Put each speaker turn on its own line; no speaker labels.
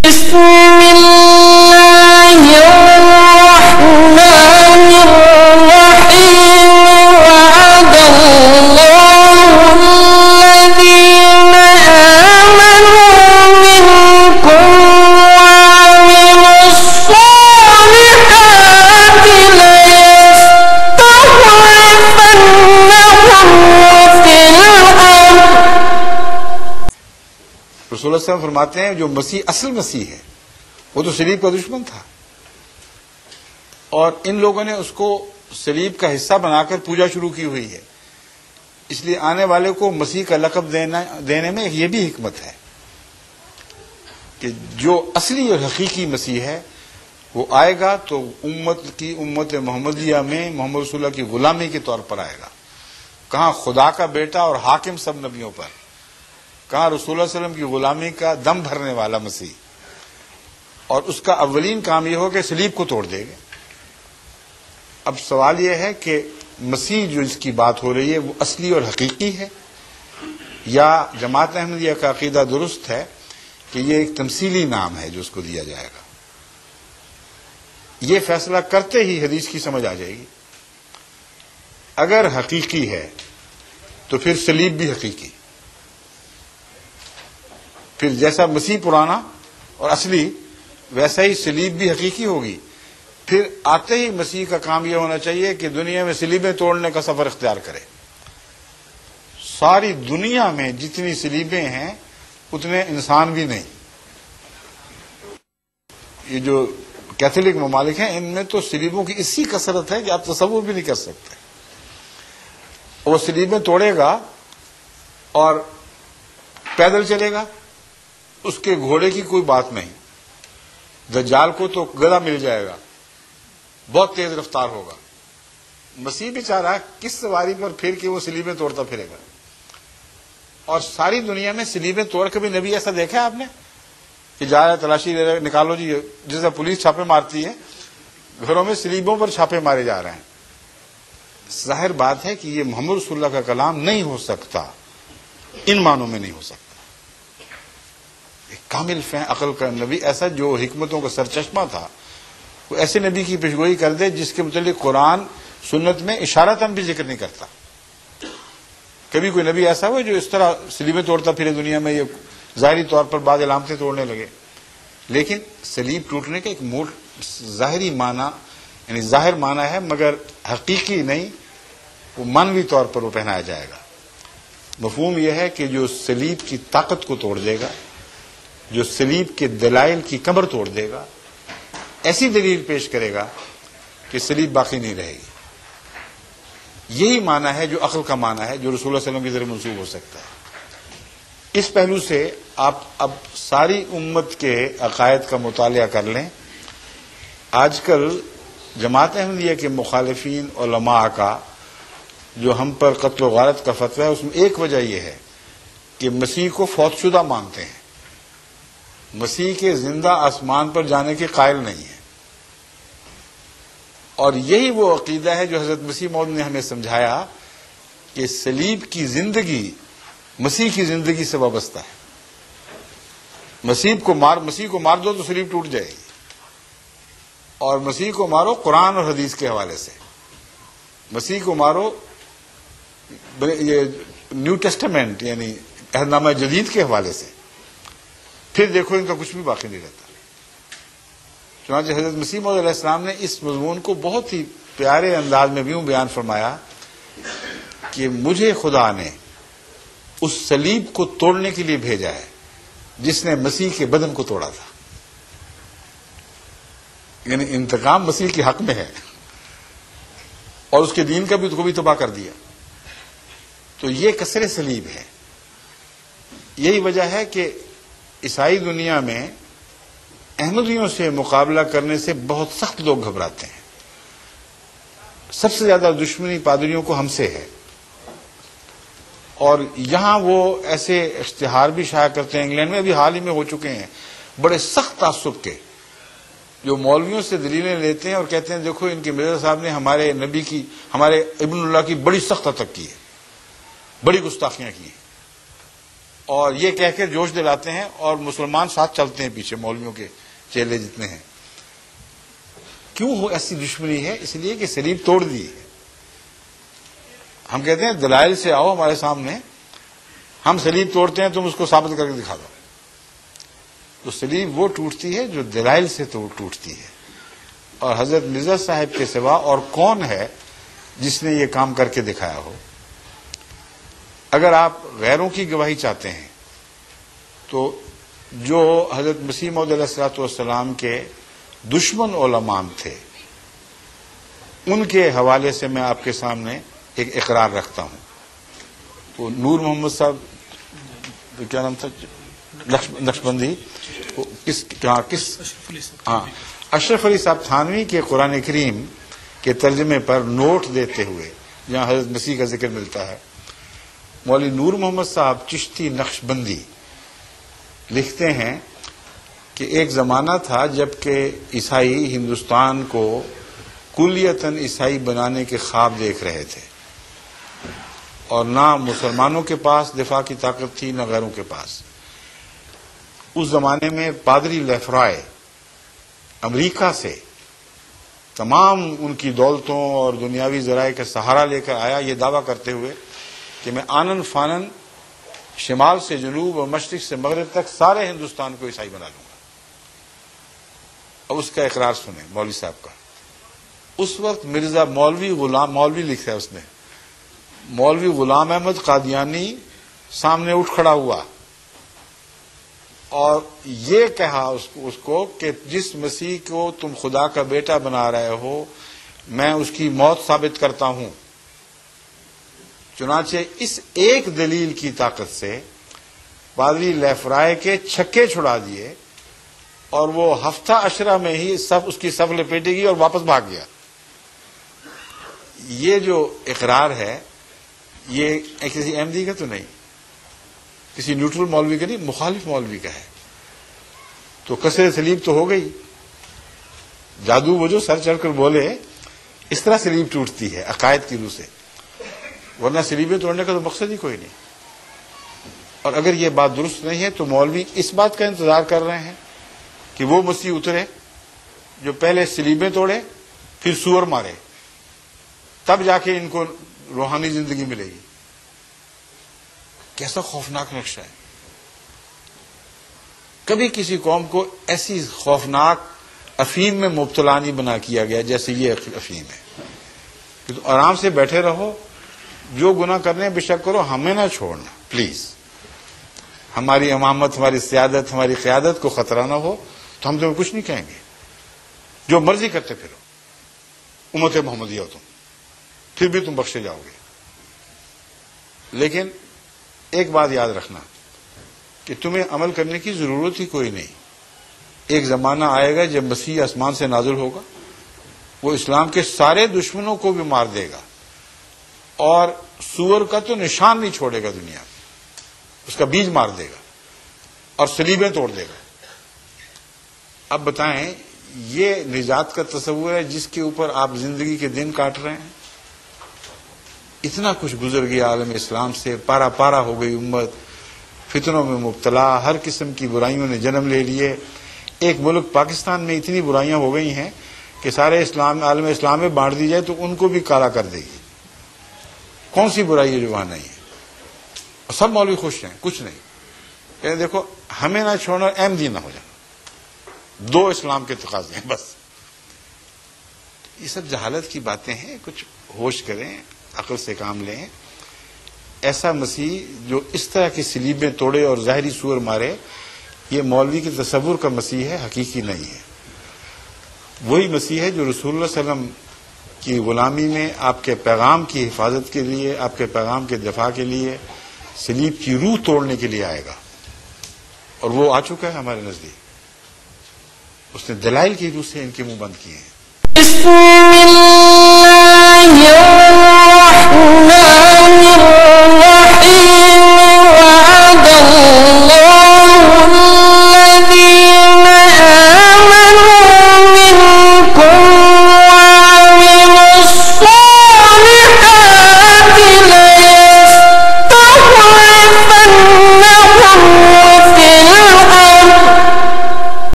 بسم الله الرحمن الرحيم وعد الله الذين آمنوا منكم وعملوا الصالحات ليستخلفنهم في الأرض.
رسول اللہ صلی اللہ علیہ وسلم فرماتے ہیں جو مسیح اصل مسیح ہے وہ تو صلیب کا دشمن تھا، اور ان لوگوں نے اس کو صلیب کا حصہ بنا کر پوجا شروع کی ہوئی ہے. اس لیے آنے والے کو مسیح کا لقب دینے میں یہ بھی حکمت ہے کہ جو اصلی اور حقیقی مسیح ہے وہ آئے گا تو امت محمدیہ میں محمد رسول اللہ کی غلامی کے طور پر آئے گا. کہاں خدا کا بیٹا اور حاکم سب نبیوں پر، کہاں رسول اللہ علیہ وسلم کی غلامی کا دم بھرنے والا مسیح. اور اس کا اولین کام یہ ہو کہ صلیب کو توڑ دے گا. اب سوال یہ ہے کہ مسیح جو اس کی بات ہو رہی ہے وہ اصلی اور حقیقی ہے، یا جماعت احمدیہ کا عقیدہ درست ہے کہ یہ ایک تمثیلی نام ہے جو اس کو دیا جائے گا. یہ فیصلہ کرتے ہی حدیث کی سمجھ آ جائے گی. اگر حقیقی ہے تو پھر صلیب بھی حقیقی، پھر جیسا مسیح پرانا اور اصلی ویسا ہی صلیب بھی حقیقی ہوگی. پھر آتے ہی مسیح کا کام یہ ہونا چاہیے کہ دنیا میں صلیبیں توڑنے کا سفر اختیار کرے. ساری دنیا میں جتنی صلیبیں ہیں اتنے انسان بھی نہیں. یہ جو کیتھولک ممالک ہیں ان میں تو صلیبوں کی اسی کثرت ہے کہ آپ تصور بھی نہیں کر سکتے. وہ صلیبیں توڑے گا اور پیدل چلے گا، اس کے گھوڑے کی کوئی بات نہیں. دجال کو تو گلا مل جائے گا، بہت تیز رفتار ہوگا. مسیح بیچارہ کس سواری پر پھر کے وہ صلیبیں توڑتا پھرے گا. اور ساری دنیا میں صلیبیں توڑ کے بھی نبی ایسا دیکھا ہے آپ نے کہ جا رہا تلاشی لے رہا نکالو جی، جیسا پولیس چھاپے مارتی ہے گھروں میں صلیبوں پر چھاپے مارے جا رہے ہیں. ظاہر بات ہے کہ یہ محمد رسول اللہ کا کلام نہیں ہو سکتا، ان معنوں میں نہیں ہو سکتا. کامل فہم عقل کا نبی، ایسا جو حکمتوں کا سرچشمہ تھا، وہ ایسے نبی کی پیشگوئی کر دے جس کے متعلق قرآن سنت میں اشارتاً بھی ذکر نہیں کرتا. کبھی کوئی نبی ایسا ہوا جو اس طرح صلیبیں توڑتا پھرے دنیا میں، یہ ظاہری طور پر بعض علامتیں توڑنے لگے. لیکن صلیب ٹوٹنے کا ایک ظاہری معنی، یعنی ظاہر معنی ہے مگر حقیقی نہیں، وہ معنوی طور پر وہ پہنایا جائے گا. مفہوم یہ ہے کہ جو صلیب کی طاقت کو توڑ دے گا، جو صلیب کے دلائل کی کمر توڑ دے گا، ایسی دلیل پیش کرے گا کہ صلیب باقی نہیں رہے گی. یہی معنی ہے جو عقل کا معنی ہے، جو رسول اللہ صلی اللہ علیہ وسلم کی ذریعے منسوب ہو سکتا ہے. اس پہلو سے آپ اب ساری امت کے عقائد کا مطالعہ کر لیں. آج کل جماعت احمدیہ کے مخالفین علماء کا جو ہم پر قتل و غارت کا فتویٰ ہے، اس میں ایک وجہ یہ ہے کہ مسیح کو فوت شدہ مانتے ہیں، مسیح کے زندہ آسمان پر جانے کے قائل نہیں ہیں. اور یہی وہ عقیدہ ہے جو حضرت مسیح موعود نے ہمیں سمجھایا کہ صلیب کی زندگی مسیح کی زندگی سے وابستہ ہے. مسیح کو مار دو تو صلیب ٹوٹ جائے گی، اور مسیح کو مارو قرآن اور حدیث کے حوالے سے. مسیح کو مارو یہ نیو ٹیسٹمنٹ یعنی عہد نامہ جدید کے حوالے سے، پھر دیکھو ان کا کچھ بھی باقی نہیں رہتا. چنانچہ حضرت مسیح موعود علیہ السلام نے اس مضمون کو بہت ہی پیارے انداز میں یوں بیان فرمایا کہ مجھے خدا نے اس صلیب کو توڑنے کے لیے بھیجا ہے جس نے مسیح کے بدن کو توڑا تھا. یعنی انتقام مسیح کے حق میں ہے، اور اس کے دین کا بھی کو بھی تباہ کر دیا. تو یہ کسر صلیب ہے. یہی وجہ ہے کہ عیسائی دنیا میں احمدیوں سے مقابلہ کرنے سے بہت سخت لوگ گھبراتے ہیں. سب سے زیادہ دشمنی پادریوں کو ہم سے ہے، اور یہاں وہ ایسے اشتہار بھی شائع کرتے ہیں، انگلینڈ میں بھی حال ہی میں ہو چکے ہیں، بڑے سخت تعصب کے، جو مولویوں سے دلیلیں لیتے ہیں اور کہتے ہیں دیکھو ان کے مرزا صاحب نے ہمارے نبی کی، ہمارے ابن اللہ کی بڑی سخت حتک کی ہے، بڑی گستاخیاں کی ہیں. اور یہ کہہ کر جوش دلاتے ہیں اور مسلمان ساتھ چلتے ہیں پیچھے، مولویوں کے چیلے جتنے ہیں. کیوں ہو ایسی دشمنی ہے؟ اس لیے کہ سلیب توڑ دی ہے. ہم کہتے ہیں دلائل سے آؤ ہمارے سامنے، ہم سلیب توڑتے ہیں، تم اس کو ثابت کر کے دکھا دو. تو سلیب وہ ٹوٹتی ہے جو دلائل سے ٹوٹتی ہے. اور حضرت مرزا صاحب کے سوا اور کون ہے جس نے یہ کام کر کے دکھایا ہو؟ اگر آپ غیروں کی گواہی چاہتے ہیں تو جو حضرت مسیح موعود علیہ الصلوۃ والسلام کے دشمن علماء تھے ان کے حوالے سے میں آپ کے سامنے ایک اقرار رکھتا ہوں. تو نور محمد صاحب کیا نام تھا، نقشبندی، اشرف علی صاحب تھانوی کے قرآن کریم کے ترجمے پر نوٹ دیتے ہوئے جہاں حضرت مسیح کا ذکر ملتا ہے، مولوی نور محمد صاحب چشتی نقشبندی لکھتے ہیں کہ ایک زمانہ تھا جب کہ عیسائی ہندوستان کو کلیتاً عیسائی بنانے کے خواب دیکھ رہے تھے، اور نہ مسلمانوں کے پاس دفاع کی طاقت تھی نہ غیروں کے پاس. اس زمانے میں پادری لیفرائے امریکہ سے تمام ان کی دولتوں اور دنیاوی ذرائع کا سہارا لے کر آیا، یہ دعویٰ کرتے ہوئے کہ میں آنن فانن شمال سے جنوب اور مشرق سے مغرب تک سارے ہندوستان کو عیسائی بنا لوں گا. اب اس کا اقرار سنیں مولوی صاحب کا. اس وقت مرزا مولوی لکھا ہے اس نے، مولوی غلام احمد قادیانی سامنے اٹھ کھڑا ہوا اور یہ کہا اس کو کہ جس مسیح کو تم خدا کا بیٹا بنا رہے ہو میں اس کی موت ثابت کرتا ہوں. چنانچہ اس ایک دلیل کی طاقت سے پادری لیفرائے کے چھکے چھڑا دیے اور وہ ہفتہ عشرہ میں ہی اس کی صف لپیٹے گی اور واپس بھاگ گیا. یہ جو اقرار ہے یہ کسی احمدی کا تو نہیں، کسی نیوٹرل مولوی کا نہیں، مخالف مولوی کا ہے. تو کسر سلیب تو ہو گئی. جادو وہ جو سر چڑھ کر بولے اس طرح سلیب ٹوٹتی ہے عقائد کی روح سے، ورنہ سلیبیں توڑنے کا تو مقصد ہی کوئی نہیں. اور اگر یہ بات درست نہیں ہے تو مولوی اس بات کا انتظار کر رہے ہیں کہ وہ مسیح اترے جو پہلے سلیبیں توڑے پھر سور مارے، تب جا کے ان کو روحانی زندگی ملے گی. کیسا خوفناک نقشہ ہے. کبھی کسی قوم کو ایسی خوفناک افیم میں مبتلا نہیں بنا کیا گیا جیسے یہ افیم ہے. تو آرام سے بیٹھے رہو، جو گناہ کرنے بے شک کرو، ہمیں نہ چھوڑنا پلیز. ہماری امامت، ہماری سیادت، ہماری قیادت کو خطرہ نہ ہو تو ہم تمہیں کچھ نہیں کہیں گے. جو مرضی کرتے پھرو، امت محمدیہ ہو تم، پھر بھی تم بخشے جاؤ گے. لیکن ایک بات یاد رکھنا کہ تمہیں عمل کرنے کی ضرورت ہی کوئی نہیں. ایک زمانہ آئے گا جب مسیح آسمان سے نازل ہوگا، وہ اسلام کے سارے دشمنوں کو بھی مار دے گا اور سور کا تو نشان نہیں چھوڑے گا دنیا میں. اس کا بیج مار دے گا اور صلیبیں توڑ دے گا. اب بتائیں یہ نجات کا تصور ہے جس کے اوپر آپ زندگی کے دن کاٹ رہے ہیں؟ اتنا کچھ گزر گیا عالم اسلام سے، پارا پارا ہو گئی امت، فتنوں میں مبتلا، ہر قسم کی برائیوں نے جنم لے لیے. ایک ملک پاکستان میں اتنی برائیاں ہو گئی ہیں کہ سارے عالم اسلام میں بانٹ دی جائے تو ان کو بھی کالا کر دے گی. کون سی برائی ہے جو وہاں نہیں ہے؟ اور سب مولوی خوش ہیں، کچھ نہیں. کہ دیکھو ہمیں نہ چھوڑنا، احمدی نہ ہو جانا، دو اسلام کے تقاضے ہیں بس. یہ سب جہالت کی باتیں ہیں. کچھ ہوش کریں، عقل سے کام لیں. ایسا مسیح جو اس طرح کی صلیبیں توڑے اور ظاہری سور مارے، یہ مولوی کے تصور کا مسیح ہے، حقیقی نہیں ہے. وہی مسیح ہے جو رسول اللہ صلی اللہ علیہ وسلم کی غلامی میں آپ کے پیغام کی حفاظت کے لیے، آپ کے پیغام کے دفاع کے لیے صلیب کی روح توڑنے کے لیے آئے گا. اور وہ آ چکا ہے ہمارے نزدیک. اس نے دلائل کی روح سے ان کے منہ بند کیے ہیں.
بسم اللہ الرحمن الرحیم. وعد اللہ